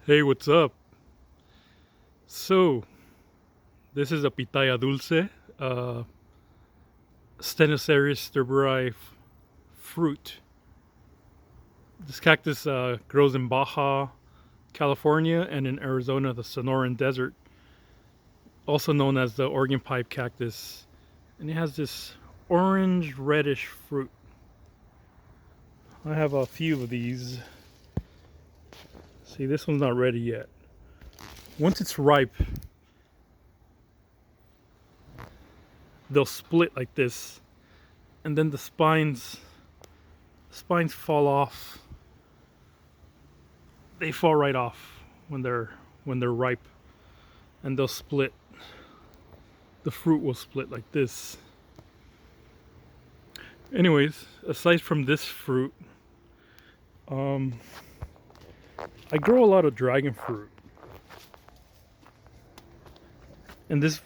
Hey, what's up? So, this is a pitaya dulce, uh, Stenocereus stuberi fruit. This cactus grows in Baja, California, and in Arizona, the Sonoran Desert, also known as the Oregon pipe cactus. And it has this orange reddish fruit. I have a few of these. See, this one's not ready yet. Once it's ripe, they'll split like this, and then the spines fall off. They fall right off when they're ripe, and they'll split. The fruit will split like this. Anyways, aside from this fruit, um, I grow a lot of dragon fruit, and a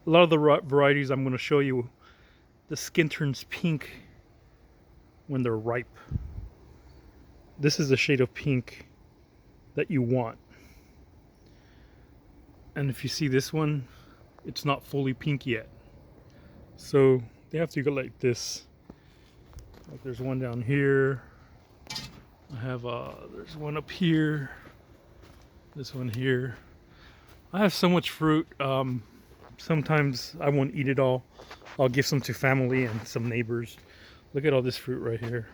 lot of the varieties I'm going to show you, the skin turns pink when they're ripe. This is the shade of pink that you want. And if you see this one, it's not fully pink yet. So they have to go like this. Like there's one down here. There's one up here. This one here. I have so much fruit. Sometimes I won't eat it all. I'll give some to family and some neighbors. Look at all this fruit right here.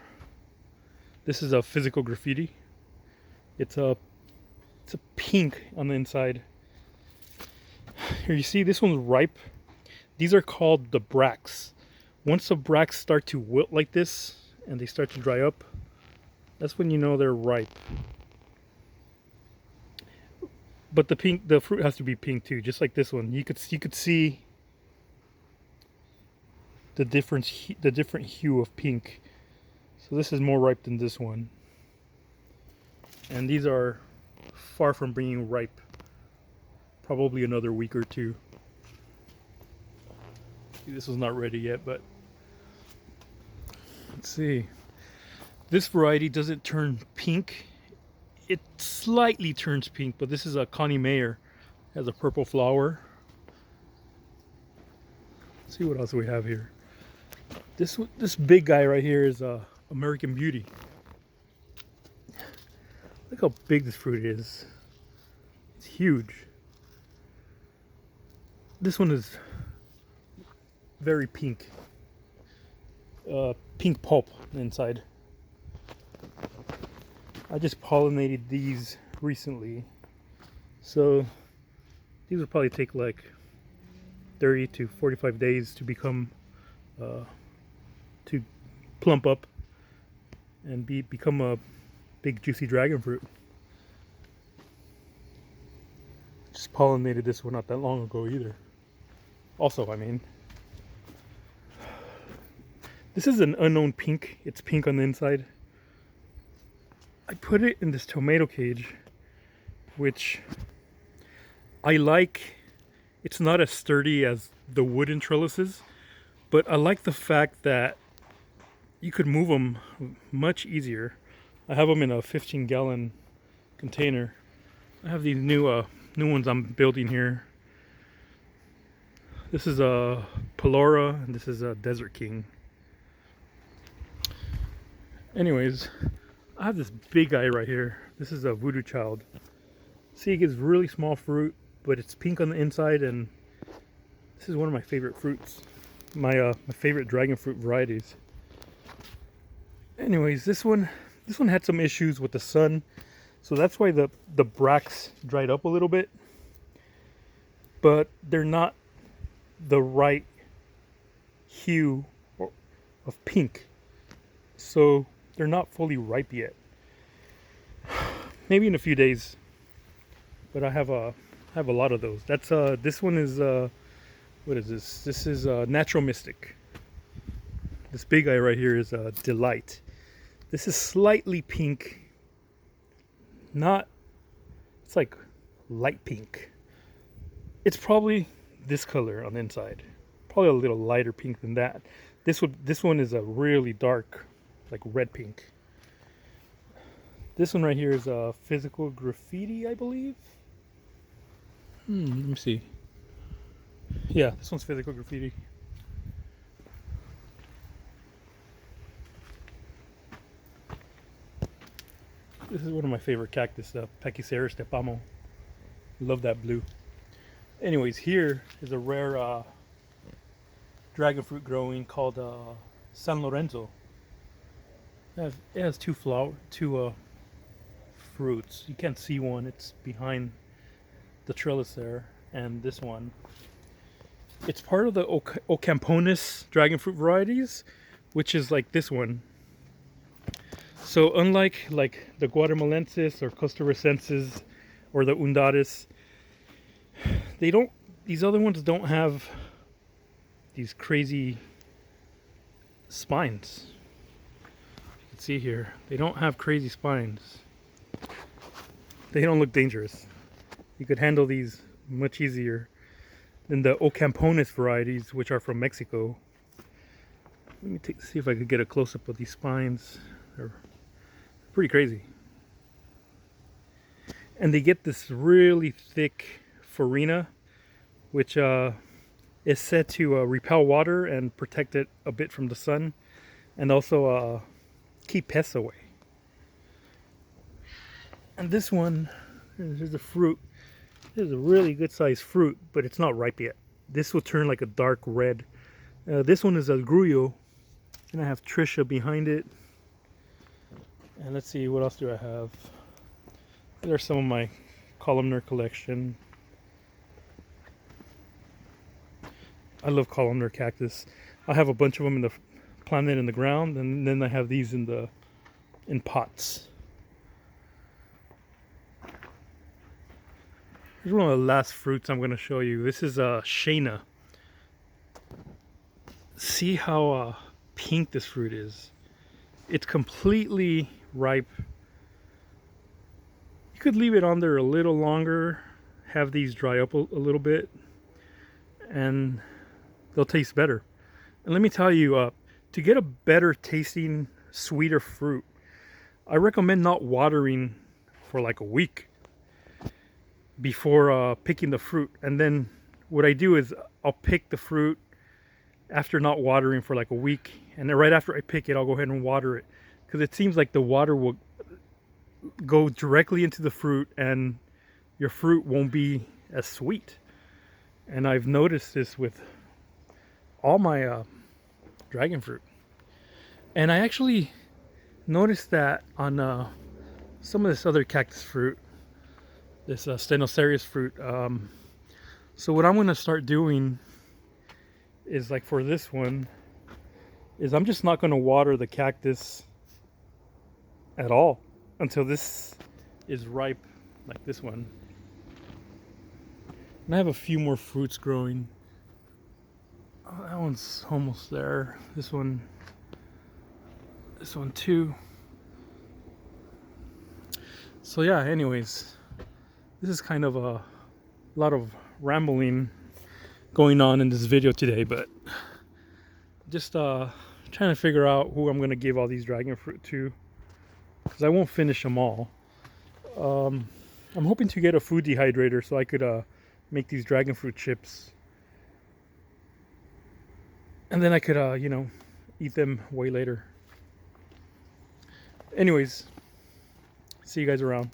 This is a physical graffiti. It's a pink on the inside. Here you see this one's ripe. These are called the bracts. Once the bracts start to wilt like this and they start to dry up, that's when you know they're ripe. But the fruit has to be pink too, just like this one. You could see the different hue of pink. So this is more ripe than this one. And these are far from being ripe. Probably another week or two. This was not ready yet, but let's see. This variety doesn't turn pink. It slightly turns pink, but this is a Connie Mayer. It has a purple flower. Let's see what else we have here. This big guy right here is American Beauty. Look how big this fruit is. It's huge. This one is very pink. Pink pulp inside. I just pollinated these recently. So these will probably take like 30 to 45 days to become to plump up and become a big juicy dragon fruit. Just pollinated this one not that long ago either. Also, I mean, this is an unknown pink. It's pink on the inside. I put it in this tomato cage, which I like. It's not as sturdy as the wooden trellises, but I like the fact that you could move them much easier. I have them in a 15-gallon container. I have these new ones I'm building here. This is a Pelora, and this is a Desert King. Anyways, I have this big guy right here. This is a Voodoo Child. See, it gives really small fruit, but it's pink on the inside, and this is one of my favorite fruits. My favorite dragon fruit varieties. Anyways, this one had some issues with the sun, so that's why the bracts dried up a little bit. But they're not the right hue of pink, so they're not fully ripe yet. Maybe in a few days, but I have a lot of those. That's this one is what is this? This is Natural Mystic. This big guy right here is Delight. This is slightly pink. It's like light pink. It's probably this color on the inside. Probably a little lighter pink than that. This one is a really dark, like red pink. This one right here is a physical graffiti, I believe. Let me see. Yeah, this one's physical graffiti. This is one of my favorite cactus, the Pachyceras de Pamo. Love that blue. Anyways, here is a rare dragon fruit growing called San Lorenzo. It has two fruits. You can't see one; it's behind the trellis there. And this one, it's part of the Ocamponis dragon fruit varieties, which is like this one. So unlike like the Guatemalensis or Costarricensis or the Undaris, these other ones don't have these crazy spines. You can see here, they don't have crazy spines. They don't look dangerous. You could handle these much easier than the Ocamponis varieties, which are from Mexico. Let me see if I could get a close-up of these spines. They're pretty crazy. And they get this really thick farina, which is said to repel water and protect it a bit from the sun, and also keep pests away. And this one, here's the fruit. This is a really good sized fruit, but it's not ripe yet. This will turn like a dark red. This one is a grullo, and I have Trisha behind it. And let's see, what else do I have? There's some of my columnar collection. I love columnar cactus. I have a bunch of them planted in the ground, and then I have these in pots. Here's one of the last fruits I'm going to show you. This is Shana. See how pink this fruit is. It's completely ripe. You could leave it on there a little longer, have these dry up a little bit, and they'll taste better. And let me tell you, to get a better tasting, sweeter fruit, I recommend not watering for like a week before picking the fruit. And then what I do is I'll pick the fruit after not watering for like a week, and then right after I pick it, I'll go ahead and water it, because it seems like the water will go directly into the fruit and your fruit won't be as sweet. And I've noticed this with all my dragon fruit. And I actually noticed that on some of this other cactus fruit, this Stenosarius fruit. So what I'm going to start doing is, like for this one, is I'm just not going to water the cactus at all until this is ripe, like this one. And I have a few more fruits growing. Oh, that one's almost there. This one too. So yeah, anyways, this is kind of a lot of rambling going on in this video today, but just trying to figure out who I'm going to give all these dragon fruit to, because I won't finish them all. I'm hoping to get a food dehydrator so I could make these dragon fruit chips, and then I could eat them way later. Anyways, see you guys around.